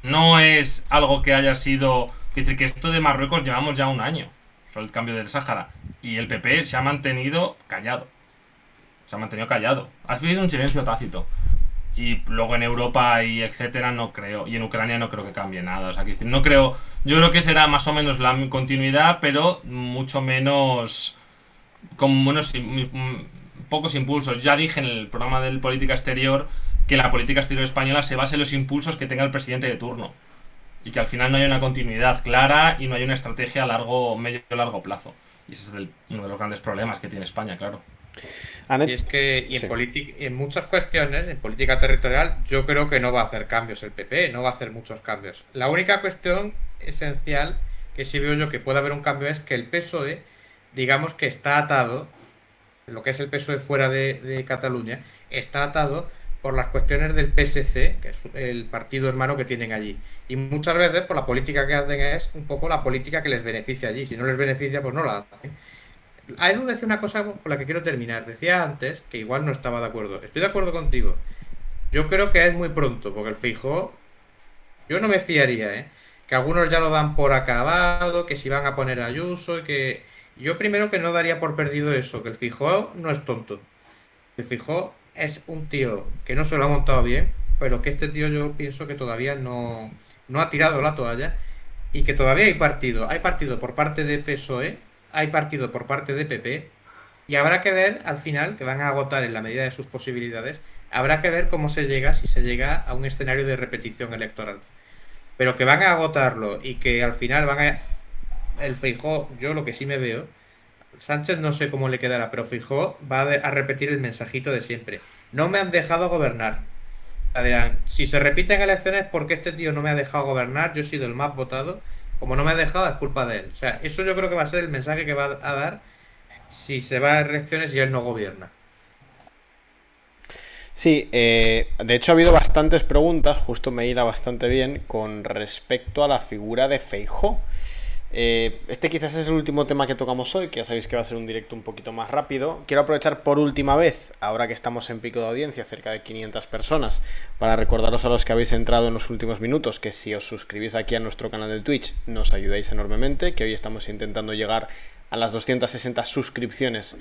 No es algo que haya sido. Es decir, que esto de Marruecos llevamos ya un año, sobre el cambio del Sáhara, y el PP se ha mantenido callado. Se ha mantenido callado. Ha habido un silencio tácito. Y luego en Europa y etcétera no creo. Y en Ucrania no creo que cambie nada. O sea, que no creo. Yo creo que será más o menos la continuidad, pero mucho menos. Con pocos impulsos. Ya dije en el programa del Política Exterior que la política exterior española se basa en los impulsos que tenga el presidente de turno. Y que al final no hay una continuidad clara y no hay una estrategia a medio y largo plazo. Y ese es uno de los grandes problemas que tiene España, claro. Y es que en muchas cuestiones, en política territorial, yo creo que no va a hacer cambios el PP, no va a hacer muchos cambios. La única cuestión esencial que sí veo yo que puede haber un cambio es que el PSOE, digamos que está atado, lo que es el PSOE fuera de Cataluña, está atado por las cuestiones del PSC, que es el partido hermano que tienen allí. Y muchas veces, por la política que hacen es un poco la política que les beneficia allí. Si no les beneficia, pues no la hacen. A Edu decía una cosa con la que quiero terminar. Decía antes que igual no estaba de acuerdo. Estoy de acuerdo contigo. Yo creo que es muy pronto, porque el Feijóo, yo no me fiaría, ¿eh? Que algunos ya lo dan por acabado, que si van a poner a Ayuso, y que... Yo primero que no daría por perdido eso, que el Feijóo no es tonto. El Feijóo es un tío que no se lo ha montado bien, pero que este tío yo pienso que todavía no ha tirado la toalla y que todavía hay partido. Hay partido por parte de PSOE, hay partido por parte de PP y habrá que ver al final, que van a agotar en la medida de sus posibilidades, habrá que ver cómo se llega, si se llega a un escenario de repetición electoral. Pero que van a agotarlo y que al final van a... El Feijóo, yo lo que sí me veo, Sánchez no sé cómo le quedará, pero Feijóo va a repetir el mensajito de siempre. No me han dejado gobernar. Dirán, si se repiten elecciones, ¿por qué este tío no me ha dejado gobernar? Yo he sido el más votado. Como no me ha dejado, es culpa de él. O sea, eso yo creo que va a ser el mensaje que va a dar si se va a elecciones y él no gobierna. Sí, de hecho ha habido bastantes preguntas, justo me irá bastante bien, con respecto a la figura de Feijóo. Este quizás es el último tema que tocamos hoy, que ya sabéis que va a ser un directo un poquito más rápido. Quiero aprovechar por última vez, ahora que estamos en pico de audiencia, cerca de 500 personas, para recordaros a los que habéis entrado en los últimos minutos que si os suscribís aquí a nuestro canal de Twitch nos ayudáis enormemente, que hoy estamos intentando llegar a las 260 suscripciones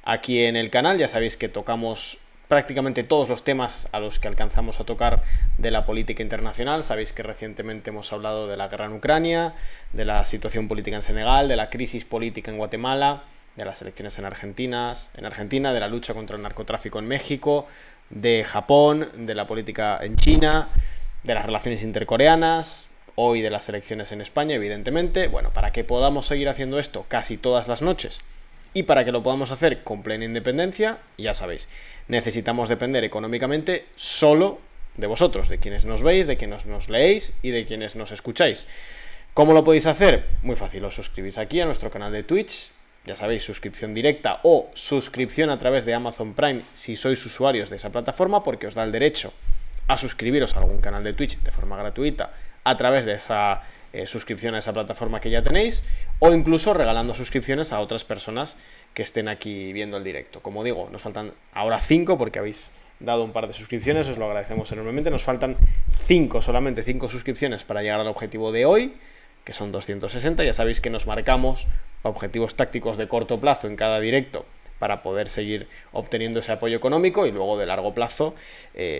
aquí en el canal. Ya sabéis que tocamos prácticamente todos los temas a los que alcanzamos a tocar de la política internacional. Sabéis que recientemente hemos hablado de la guerra en Ucrania, de la situación política en Senegal, de la crisis política en Guatemala, de las elecciones en Argentina, de la lucha contra el narcotráfico en México, de Japón, de la política en China, de las relaciones intercoreanas, hoy de las elecciones en España, evidentemente. Bueno, para que podamos seguir haciendo esto casi todas las noches, y para que lo podamos hacer con plena independencia, ya sabéis, necesitamos depender económicamente solo de vosotros, de quienes nos veis, de quienes nos leéis y de quienes nos escucháis. ¿Cómo lo podéis hacer? Muy fácil, os suscribís aquí a nuestro canal de Twitch, ya sabéis, suscripción directa o suscripción a través de Amazon Prime si sois usuarios de esa plataforma, porque os da el derecho a suscribiros a algún canal de Twitch de forma gratuita a través de esa suscripción a esa plataforma que ya tenéis, o incluso regalando suscripciones a otras personas que estén aquí viendo el directo. Como digo, nos faltan ahora 5 porque habéis dado un par de suscripciones, os lo agradecemos enormemente. Nos faltan 5, solamente 5 suscripciones para llegar al objetivo de hoy, que son 260. Ya sabéis que nos marcamos objetivos tácticos de corto plazo en cada directo para poder seguir obteniendo ese apoyo económico, y luego de largo plazo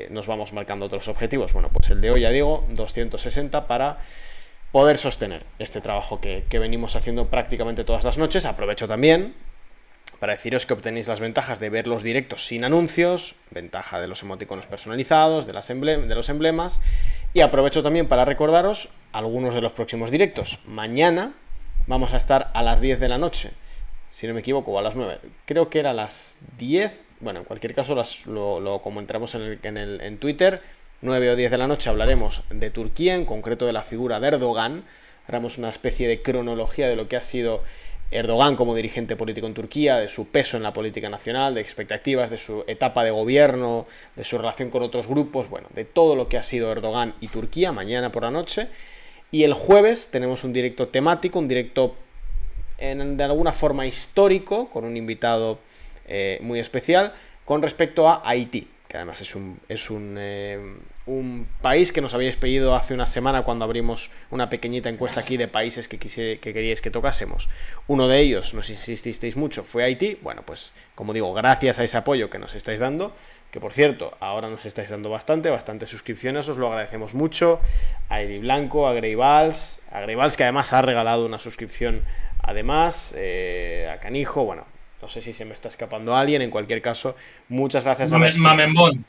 nos vamos marcando otros objetivos. Bueno, pues el de hoy, ya digo, 260 para poder sostener este trabajo que venimos haciendo prácticamente todas las noches. Aprovecho también para deciros que obtenéis las ventajas de ver los directos sin anuncios, ventaja de los emoticonos personalizados, de los emblemas, y aprovecho también para recordaros algunos de los próximos directos. Mañana vamos a estar a las 10 de la noche, si no me equivoco, o a las 9. Creo que era a las 10, bueno, en cualquier caso lo comentaremos en Twitter. 9 o 10 de la noche hablaremos de Turquía, en concreto de la figura de Erdogan. Haremos una especie de cronología de lo que ha sido Erdogan como dirigente político en Turquía, de su peso en la política nacional, de expectativas, de su etapa de gobierno, de su relación con otros grupos, bueno, de todo lo que ha sido Erdogan y Turquía, mañana por la noche. Y el jueves tenemos un directo temático, un directo de alguna forma histórico, con un invitado muy especial, con respecto a Haití, que además es un país que nos habíais pedido hace una semana cuando abrimos una pequeñita encuesta aquí de países que queríais que tocásemos. Uno de ellos, nos insististeis mucho, fue Haití. Bueno, pues como digo, gracias a ese apoyo que nos estáis dando, que por cierto, ahora nos estáis dando bastantes suscripciones, os lo agradecemos mucho, a Edi Blanco, a Grey Vals, que además ha regalado una suscripción, además, a Canijo, bueno, no sé si se me está escapando alguien. En cualquier caso, muchas gracias a Mamenbon,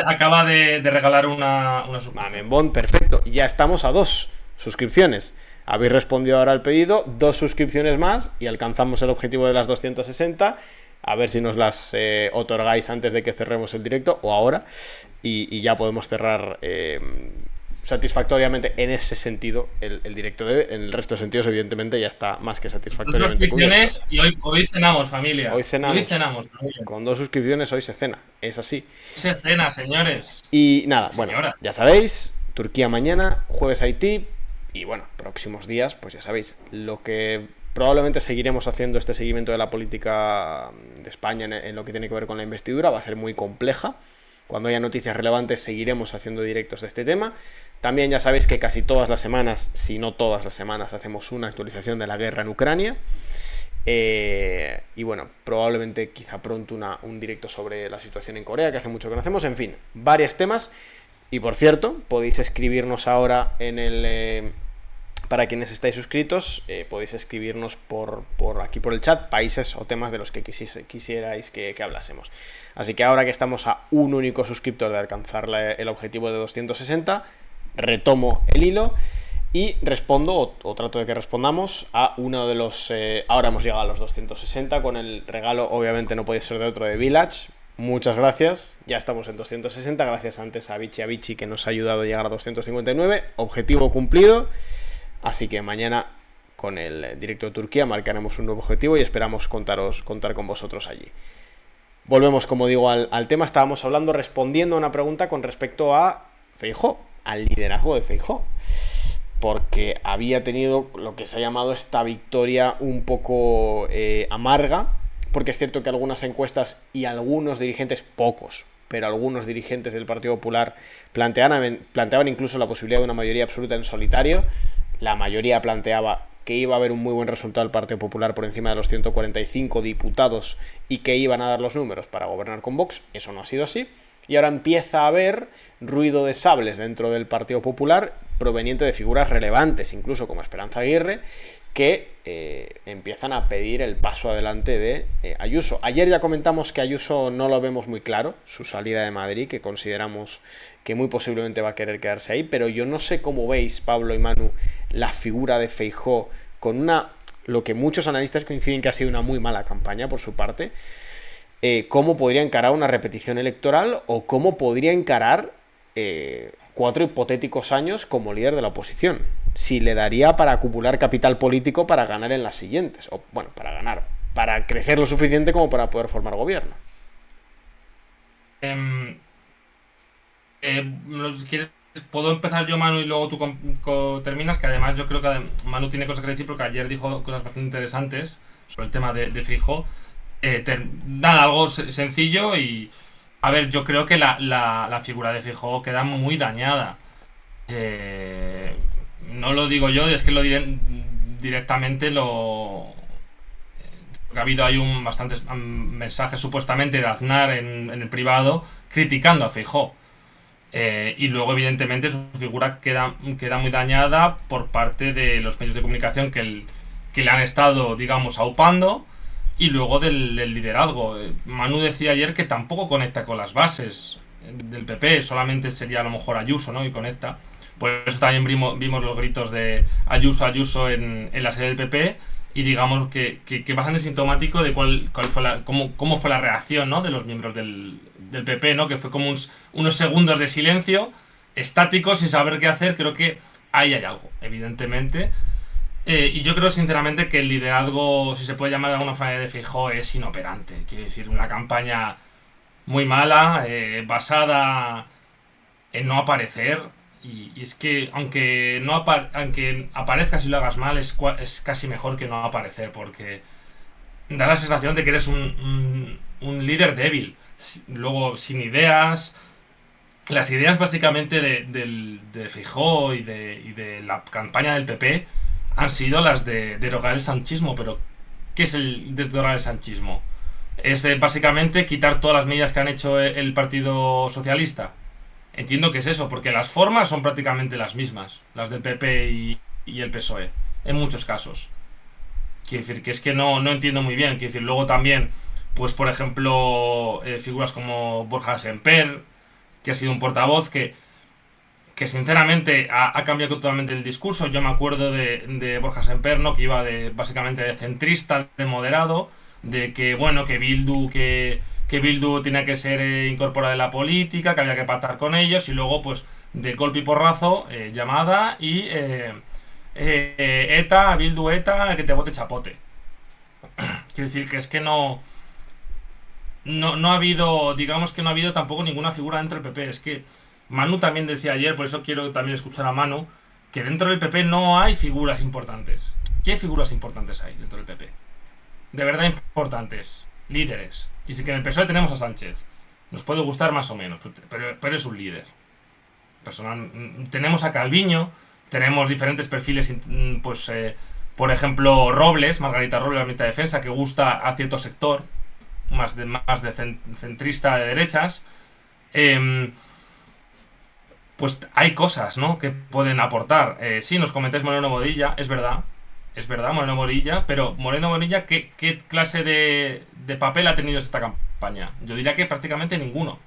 acaba de regalar una suscripción. Mamenbon, perfecto. Ya estamos a 2 suscripciones. Habéis respondido ahora al pedido, 2 suscripciones más y alcanzamos el objetivo de las 260. A ver si nos las otorgáis antes de que cerremos el directo o ahora. Y ya podemos cerrar satisfactoriamente en ese sentido el directo. En el resto de sentidos, evidentemente, ya está más que satisfactoriamente. 2 suscripciones y hoy cenamos, familia. Hoy cenamos. Con 2 suscripciones hoy se cena, es así. Se cena, señores. Y nada, bueno, ya sabéis, Turquía mañana, jueves Haití, y bueno, próximos días, pues ya sabéis, lo que probablemente seguiremos haciendo este seguimiento de la política de España en lo que tiene que ver con la investidura va a ser muy compleja. Cuando haya noticias relevantes seguiremos haciendo directos de este tema. También ya sabéis que casi todas las semanas, si no todas las semanas, hacemos una actualización de la guerra en Ucrania. Y bueno, probablemente quizá pronto un directo sobre la situación en Corea, que hace mucho que no hacemos. En fin, varios temas. Y por cierto, podéis escribirnos ahora para quienes estáis suscritos, podéis escribirnos por aquí por el chat países o temas de los que quisierais que hablásemos. Así que ahora que estamos a un único suscriptor de alcanzar el objetivo de 260, retomo el hilo y respondo, o trato de que respondamos, a uno de los... ahora hemos llegado a los 260 con el regalo, obviamente no puede ser de otro, de Village. Muchas gracias, ya estamos en 260, gracias antes a Vichy que nos ha ayudado a llegar a 259, objetivo cumplido. Así que mañana con el directo de Turquía marcaremos un nuevo objetivo y esperamos contar con vosotros allí. Volvemos, como digo, al tema. Estábamos respondiendo a una pregunta con respecto a Feijóo, al liderazgo de Feijóo, porque había tenido lo que se ha llamado esta victoria un poco amarga, porque es cierto que algunas encuestas y algunos dirigentes, pocos, pero algunos dirigentes del Partido Popular planteaban incluso la posibilidad de una mayoría absoluta en solitario. La mayoría planteaba que iba a haber un muy buen resultado del Partido Popular por encima de los 145 diputados y que iban a dar los números para gobernar con Vox. Eso no ha sido así. Y ahora empieza a haber ruido de sables dentro del Partido Popular proveniente de figuras relevantes, incluso como Esperanza Aguirre, que empiezan a pedir el paso adelante de Ayuso. Ayer ya comentamos que Ayuso no lo vemos muy claro, su salida de Madrid, que consideramos que muy posiblemente va a querer quedarse ahí, pero yo no sé cómo veis, Pablo y Manu, la figura de Feijóo con lo que muchos analistas coinciden que ha sido una muy mala campaña por su parte. ¿Cómo podría encarar una repetición electoral o cómo podría encarar 4 hipotéticos años como líder de la oposición? Si le daría para acumular capital político para ganar en las siguientes, o bueno, para crecer lo suficiente como para poder formar gobierno. Si quieres, puedo empezar yo, Manu, y luego tú terminas, que además yo creo que Manu tiene cosas que decir porque ayer dijo cosas bastante interesantes sobre el tema de Feijóo. Nada, algo sencillo y... A ver, yo creo que la figura de Feijóo queda muy dañada. No lo digo yo, es que lo diré directamente, porque ha habido ahí bastantes mensajes supuestamente de Aznar en el privado criticando a Feijóo. Y luego, evidentemente, su figura queda muy dañada por parte de los medios de comunicación que le han estado, digamos, aupando y luego del liderazgo. Manu decía ayer que tampoco conecta con las bases del PP, solamente sería a lo mejor Ayuso, ¿no? Y conecta. Por eso también vimos los gritos de Ayuso, Ayuso en la sede del PP, y digamos que bastante sintomático de cuál fue cómo fue la reacción, ¿no? De los miembros del PP, ¿no? Que fue como unos segundos de silencio, estáticos, sin saber qué hacer. Creo que ahí hay algo, evidentemente. Y yo creo sinceramente que el liderazgo, si se puede llamar de alguna manera, de Feijóo es inoperante. Quiero decir, una campaña muy mala, basada en no aparecer. Y es que aunque aunque aparezcas y lo hagas mal, es casi mejor que no aparecer, porque da la sensación de que eres un líder débil. Luego, sin ideas. Las ideas básicamente de Feijóo y de la campaña del PP han sido las de derogar el sanchismo. Pero ¿qué es el derogar el sanchismo? Es básicamente quitar todas las medidas que han hecho el Partido Socialista. Entiendo que es eso, porque las formas son prácticamente las mismas, las del PP y el PSOE, en muchos casos. Quiero decir que es que no entiendo muy bien. Quiero decir, luego también, pues por ejemplo, figuras como Borja Semper, que ha sido un portavoz que sinceramente ha cambiado totalmente el discurso. Yo me acuerdo de Borja Semper, ¿no? Que iba básicamente de centrista, de moderado, de que bueno, que Bildu tenía que ser incorporada en la política, que había que pactar con ellos, y luego pues de golpe y porrazo, llamada y ETA, Bildu ETA, que te bote chapote. Quiero decir que es que no ha habido, digamos que no ha habido tampoco ninguna figura dentro del PP. Es que Manu también decía ayer, por eso quiero también escuchar a Manu, que dentro del PP no hay figuras importantes. ¿Qué figuras importantes hay dentro del PP? De verdad importantes. Líderes. Y sí que en el PSOE tenemos a Sánchez. Nos puede gustar más o menos, pero es un líder. Tenemos a Calviño, tenemos diferentes perfiles, pues, por ejemplo, Robles, Margarita Robles, la ministra de Defensa, que gusta a cierto sector, más de centrista de derechas. Pues hay cosas, ¿no? Que pueden aportar. Sí, nos comentáis Moreno Bonilla, es verdad, Moreno Bonilla, pero Moreno Bonilla, ¿qué clase de papel ha tenido esta campaña? Yo diría que prácticamente ninguno.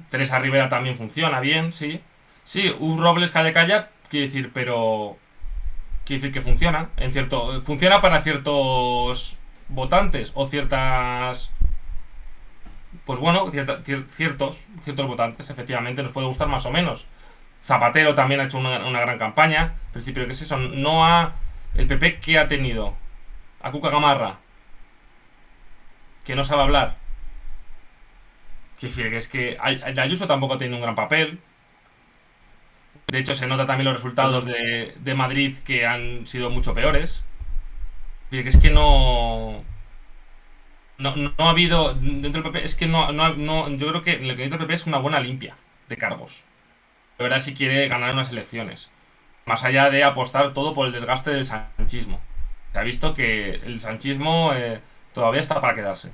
Teresa Rivera también funciona bien, sí. Sí, un Robles calla, quiere decir, pero quiere decir que funciona. Funciona para ciertos votantes o ciertas. Pues bueno, ciertos votantes, efectivamente, nos puede gustar más o menos. Zapatero también ha hecho una gran campaña. En principio, ¿qué es eso? El PP, ¿qué ha tenido? A Cuca Gamarra, que no sabe hablar. Quiero decir, que es que Ayuso tampoco ha tenido un gran papel. De hecho, se nota también los resultados de Madrid, que han sido mucho peores. Que es que no ha habido dentro del PP. Es que yo creo que el que del PP es una buena limpia de cargos. De verdad, si quiere ganar unas elecciones. Más allá de apostar todo por el desgaste del sanchismo. Se ha visto que el sanchismo todavía está para quedarse.